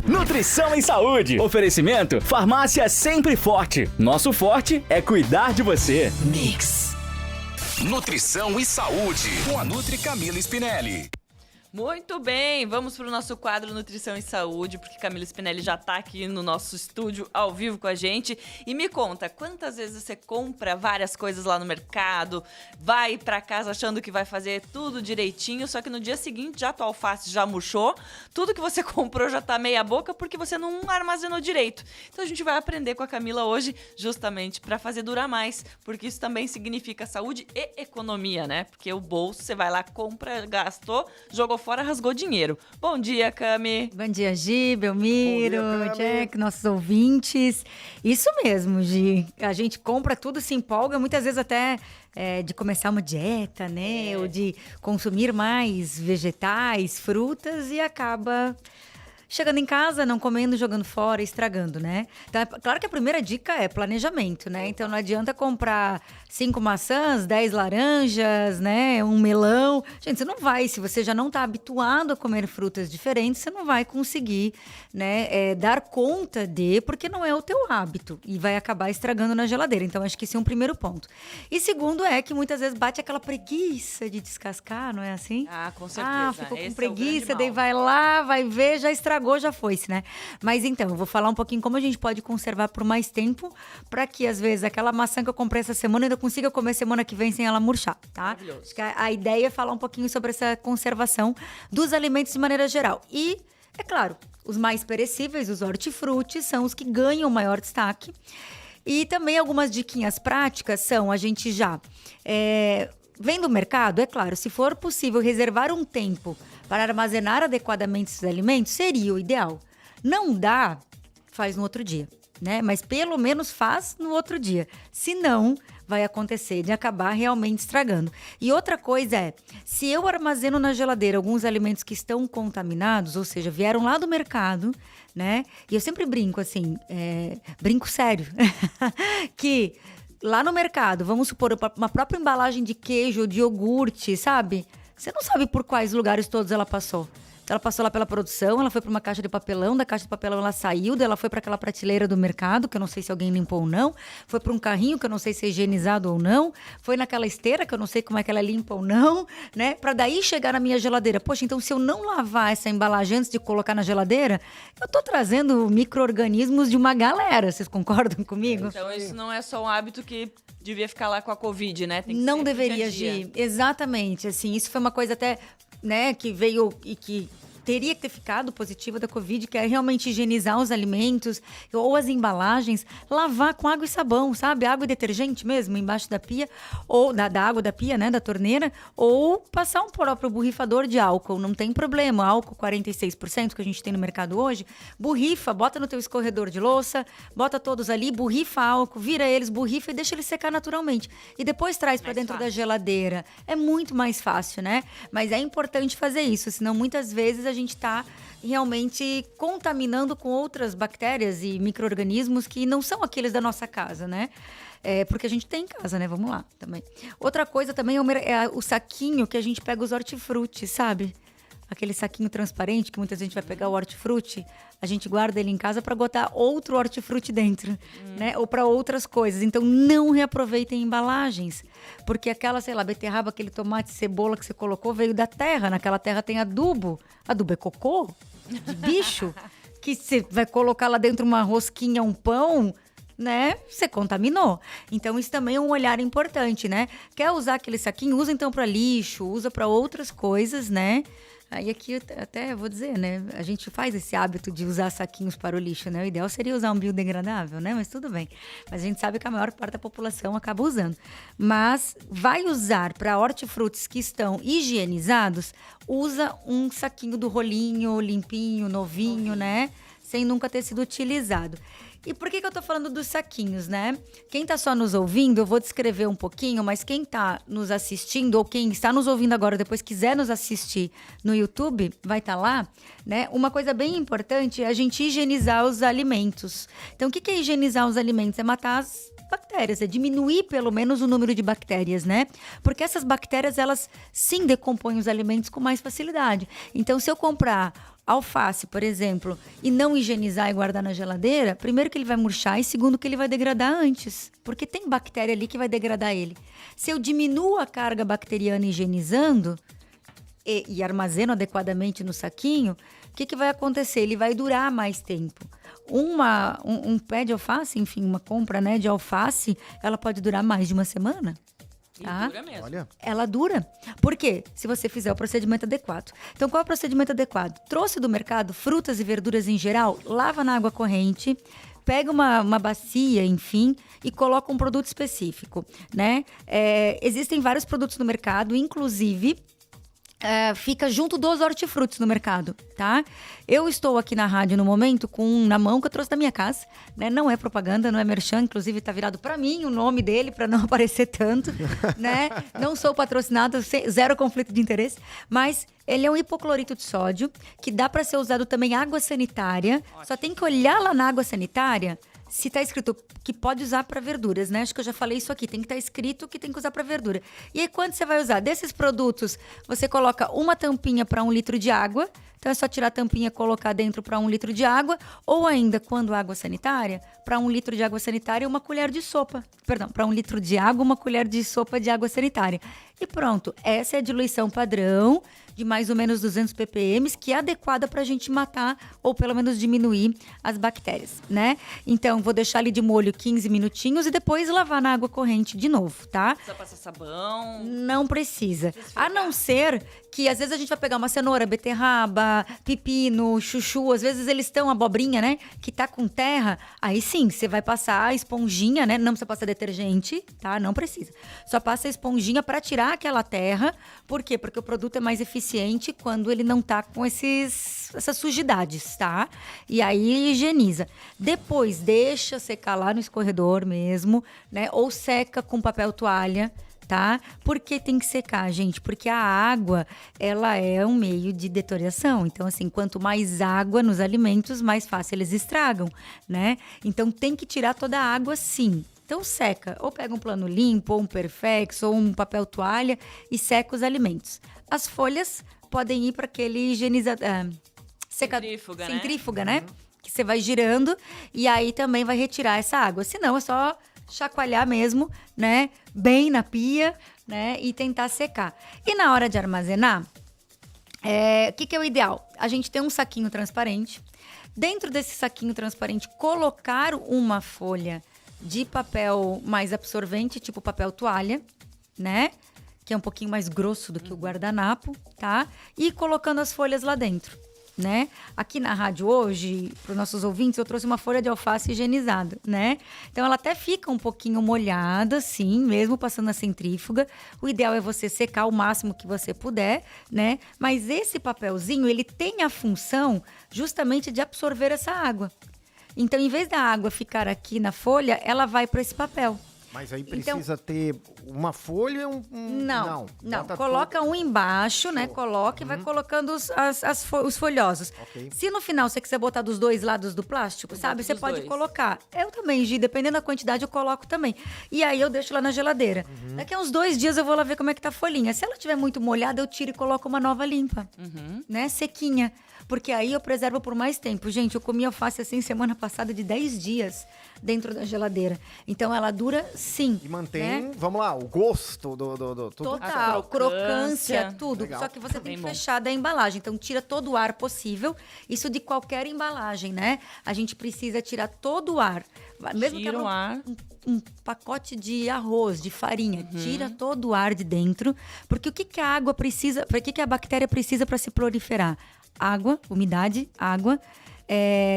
Nutrição e saúde. Oferecimento Farmácia Sempre Forte. Nosso forte é cuidar de você. Mix. Nutrição e saúde com a Nutri Camila Spinelli. Muito bem, vamos para o nosso quadro Nutrição e Saúde, porque Camila Spinelli já está aqui no nosso estúdio ao vivo com a gente. E me conta, quantas vezes você compra várias coisas lá no mercado, vai para casa achando que vai fazer tudo direitinho, só que no dia seguinte já a tua alface já murchou, tudo que você comprou já tá meia boca porque você não armazenou direito. Então a gente vai aprender com a Camila hoje justamente para fazer durar mais, porque isso também significa saúde e economia, né? Porque o bolso, você vai lá, compra, gastou, jogou fora, rasgou dinheiro. Bom dia, Cami. Bom dia, Gi, Belmiro, Jack, nossos ouvintes. Isso mesmo, Gi. A gente compra tudo, se empolga, muitas vezes até de começar uma dieta, né? Ou de consumir mais vegetais, frutas e acaba chegando em casa, não comendo, jogando fora, estragando, né? Então, claro que a primeira dica é planejamento, né? Então, não adianta comprar 5 maçãs, 10 laranjas, né? Um melão. Gente, você não vai, se você já não está habituado a comer frutas diferentes, você não vai conseguir, né? Dar conta porque não é o teu hábito e vai acabar estragando na geladeira. Então, acho que esse é um primeiro ponto. E segundo é que muitas vezes bate aquela preguiça de descascar, não é assim? Ah, com certeza. Ficou com Esse preguiça, é o daí vai lá, vai ver, já estragou, já foi-se, né? Mas então, eu vou falar um pouquinho como a gente pode conservar por mais tempo para que, às vezes, aquela maçã que eu comprei essa semana ainda consiga comer semana que vem sem ela murchar, tá? Maravilhoso. Acho que a ideia é falar um pouquinho sobre essa conservação dos alimentos de maneira geral. E, é claro, os mais perecíveis, os hortifrutis, são os que ganham maior destaque. E também algumas diquinhas práticas são a gente já... vem do mercado, é claro, se for possível reservar um tempo para armazenar adequadamente esses alimentos, seria o ideal. Não dá, faz no outro dia, né? Mas pelo menos faz no outro dia. Se não, vai acontecer de acabar realmente estragando. E outra coisa é, se eu armazeno na geladeira alguns alimentos que estão contaminados, ou seja, vieram lá do mercado, né? E eu sempre brinco assim, brinco sério, que... lá no mercado, vamos supor, uma própria embalagem de queijo ou de iogurte, sabe? Você não sabe por quais lugares todos ela passou. Ela passou lá pela produção, ela foi para uma caixa de papelão, da caixa de papelão ela saiu, daí ela foi para aquela prateleira do mercado, que eu não sei se alguém limpou ou não, foi para um carrinho, que eu não sei se é higienizado ou não, foi naquela esteira, que eu não sei como é que ela limpa ou não, né? Para daí chegar na minha geladeira. Poxa, então se eu não lavar essa embalagem antes de colocar na geladeira, eu tô trazendo micro-organismos de uma galera, vocês concordam comigo? Então isso não é só um hábito que devia ficar lá com a Covid, né? Tem que não ser deveria, dia a dia. Gi. Exatamente, assim, isso foi uma coisa até, né, que veio e que teria que ter ficado positiva da Covid, que é realmente higienizar os alimentos ou as embalagens, lavar com água e sabão, sabe? Água e detergente mesmo, embaixo da pia, ou da água da pia, né, da torneira, ou passar um próprio borrifador de álcool, não tem problema, álcool 46% que a gente tem no mercado hoje, borrifa, bota no teu escorredor de louça, bota todos ali, borrifa álcool, vira eles, borrifa e deixa eles secar naturalmente. E depois traz para dentro da geladeira. É muito mais fácil, né? Mas é importante fazer isso, senão muitas vezes a gente está realmente contaminando com outras bactérias e micro-organismos que não são aqueles da nossa casa, né? Porque a gente tem em casa, né? Vamos lá também. Outra coisa também é o saquinho que a gente pega os hortifrutis, sabe? Aquele saquinho transparente que muita gente vai pegar o hortifruti, a gente guarda ele em casa para botar outro hortifruti dentro, né? Ou para outras coisas. Então, não reaproveitem embalagens. Porque aquela, sei lá, beterraba, aquele tomate, cebola que você colocou veio da terra. Naquela terra tem adubo. Adubo é cocô de bicho. Que você vai colocar lá dentro uma rosquinha, um pão, né? Você contaminou. Então, isso também é um olhar importante, né? Quer usar aquele saquinho? Usa então para lixo, usa para outras coisas, né? Aí aqui até vou dizer, né? A gente faz esse hábito de usar saquinhos para o lixo, né? O ideal seria usar um biodegradável, né? Mas tudo bem. Mas a gente sabe que a maior parte da população acaba usando. Mas vai usar para hortifrutis que estão higienizados, usa um saquinho do rolinho, limpinho, novinho, né? Sem nunca ter sido utilizado. E por que eu tô falando dos saquinhos, né? Quem tá só nos ouvindo, eu vou descrever um pouquinho, mas quem tá nos assistindo, ou quem está nos ouvindo agora, depois quiser nos assistir no YouTube, vai estar lá, né? Uma coisa bem importante é a gente higienizar os alimentos. Então, o que é higienizar os alimentos? É matar as bactérias, é diminuir pelo menos o número de bactérias, né? Porque essas bactérias, elas sim decompõem os alimentos com mais facilidade. Então, se eu comprar alface, por exemplo, e não higienizar e guardar na geladeira, primeiro que ele vai murchar e segundo que ele vai degradar antes, porque tem bactéria ali que vai degradar ele. Se eu diminuo a carga bacteriana higienizando e armazeno adequadamente no saquinho, o que vai acontecer? Ele vai durar mais tempo. Um pé de alface, enfim, uma compra, né, de alface, ela pode durar mais de uma semana. Tá? E dura mesmo. Olha. Ela dura. Por quê? Se você fizer o procedimento adequado. Então, qual é o procedimento adequado? Trouxe do mercado frutas e verduras em geral, lava na água corrente, pega uma bacia, enfim, e coloca um produto específico, né? Existem vários produtos no mercado, inclusive... fica junto dos hortifrutis no mercado, tá? Eu estou aqui na rádio no momento com um na mão que eu trouxe da minha casa, né? Não é propaganda, não é merchan, inclusive tá virado pra mim o nome dele, pra não aparecer tanto, né? Não sou patrocinado, zero conflito de interesse, mas ele é um hipoclorito de sódio, que dá pra ser usado também água sanitária. Ótimo. Só tem que olhar lá na água sanitária se tá escrito que pode usar para verduras, né? Acho que eu já falei isso aqui. Tem que estar escrito que tem que usar para verdura. E aí, quando você vai usar desses produtos, você coloca uma tampinha para 1 litro de água. Então, é só tirar a tampinha e colocar dentro para 1 litro de água. Ou ainda, quando água sanitária, para 1 litro de água sanitária, uma colher de sopa. Perdão, para 1 litro de água, uma colher de sopa de água sanitária. E pronto. Essa é a diluição padrão de mais ou menos 200 ppm, que é adequada para a gente matar ou pelo menos diminuir as bactérias, né? Então, vou deixar ali de molho 15 minutinhos e depois lavar na água corrente de novo, tá? Precisa passar sabão? Não precisa. A não ser que às vezes a gente vai pegar uma cenoura, beterraba, pepino, chuchu, às vezes eles estão, abobrinha, né? Que tá com terra, aí sim, você vai passar a esponjinha, né? Não precisa passar detergente, tá? Não precisa. Só passa a esponjinha para tirar aquela terra. Por quê? Porque o produto é mais eficiente quando ele não tá com essas sujidades, tá? E aí higieniza. Depois deixa secar lá no escorredor mesmo, né? Ou seca com papel toalha, tá? Por que tem que secar, gente? Porque a água, ela é um meio de deterioração. Então, assim, quanto mais água nos alimentos, mais fácil eles estragam, né? Então, tem que tirar toda a água, sim. Então, seca. Ou pega um plano limpo, ou um Perfex, ou um papel toalha e seca os alimentos. As folhas podem ir para aquele centrífuga, né? Que você vai girando e aí também vai retirar essa água. Se não, é só chacoalhar mesmo, né? Bem na pia, né? E tentar secar. E na hora de armazenar, o que é o ideal? A gente tem um saquinho transparente. Dentro desse saquinho transparente, colocar uma folha de papel mais absorvente, tipo papel toalha, né? Que é um pouquinho mais grosso do que o guardanapo, tá? E colocando as folhas lá dentro, né? Aqui na rádio hoje, para os nossos ouvintes, eu trouxe uma folha de alface higienizada, né? Então, ela até fica um pouquinho molhada, sim, mesmo passando na centrífuga. O ideal é você secar o máximo que você puder, né? Mas esse papelzinho, ele tem a função justamente de absorver essa água. Então, em vez da água ficar aqui na folha, ela vai para esse papel. Mas aí precisa ter uma folha e Não. Coloca um embaixo, né? Coloca e vai colocando os folhosos. Okay. Se no final você quiser botar dos dois lados do plástico, sabe? Você pode colocar. Eu também, Gi, dependendo da quantidade, eu coloco também. E aí eu deixo lá na geladeira. Daqui a uns 2 dias eu vou lá ver como é que tá a folhinha. Se ela estiver muito molhada, eu tiro e coloco uma nova limpa. Né? Sequinha. Porque aí eu preservo por mais tempo. Gente, eu comi alface assim semana passada de 10 dias dentro da geladeira. Então ela dura sim. E mantém, né? Vamos lá, o gosto do tudo. Total, crocância, tudo. Legal. Só que você tem que fechar da embalagem. Então tira todo o ar possível. Isso de qualquer embalagem, né? A gente precisa tirar todo o ar. Mesmo tira que o ar. Um pacote de arroz, de farinha, tira todo o ar de dentro. Porque o que a água precisa, para que a bactéria precisa para se proliferar? Água, umidade, água,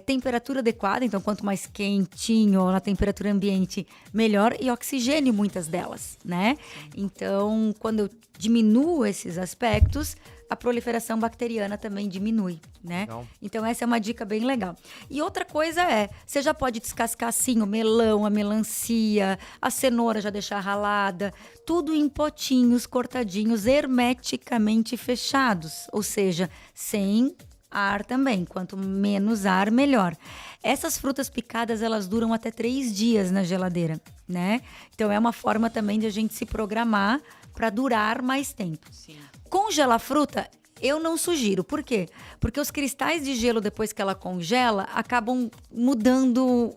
temperatura adequada, então quanto mais quentinho ou na temperatura ambiente, melhor, e oxigênio muitas delas, né? Então, quando eu diminuo esses aspectos, a proliferação bacteriana também diminui, né? Legal. Então, essa é uma dica bem legal. E outra coisa você já pode descascar assim o melão, a melancia, a cenoura já deixar ralada, tudo em potinhos cortadinhos, hermeticamente fechados, ou seja, sem ar também. Quanto menos ar, melhor. Essas frutas picadas, elas duram até 3 dias na geladeira, né? Então, é uma forma também de a gente se programar para durar mais tempo. Sim. Congelar fruta Eu não sugiro. Por quê? Porque os cristais de gelo, depois que ela congela, acabam mudando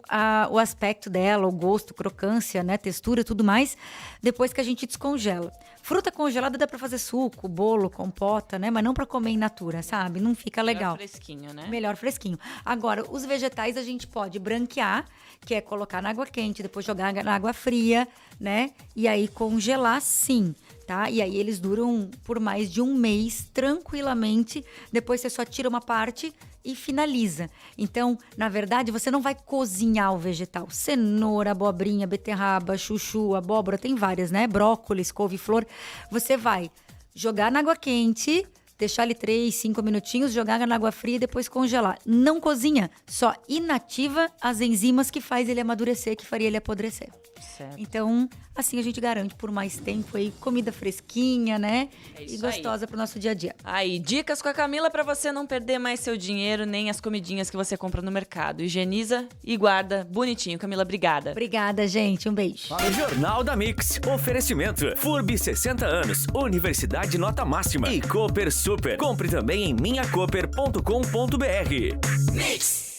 o aspecto dela, o gosto, crocância, né, textura e tudo mais, depois que a gente descongela. Fruta congelada dá pra fazer suco, bolo, compota, né? Mas não pra comer in natura, sabe? Não fica legal. Melhor fresquinho, né? Melhor fresquinho. Agora, os vegetais a gente pode branquear, que é colocar na água quente, depois jogar na água fria, né? E aí congelar, sim, tá? E aí eles duram por mais de 1 mês, tranquilamente. Depois você só tira uma parte e finaliza. Então, na verdade, você não vai cozinhar o vegetal. Cenoura, abobrinha, beterraba, chuchu, abóbora, tem várias, né? Brócolis, couve-flor. Você vai jogar na água quente, deixar ele 3, 5 minutinhos, jogar na água fria e depois congelar. Não cozinha, só inativa as enzimas que faz ele amadurecer, que faria ele apodrecer. Certo. Então, assim a gente garante por mais tempo aí comida fresquinha, né? É e isso gostosa pro nosso dia a dia. Aí, dicas com a Camila pra você não perder mais seu dinheiro, nem as comidinhas que você compra no mercado. Higieniza e guarda bonitinho. Camila, obrigada. Obrigada, gente. Um beijo. Jornal da Mix. Oferecimento. FURB 60 anos. Universidade nota máxima. E Cooper Super. Compre também em minhacooper.com.br. Mix.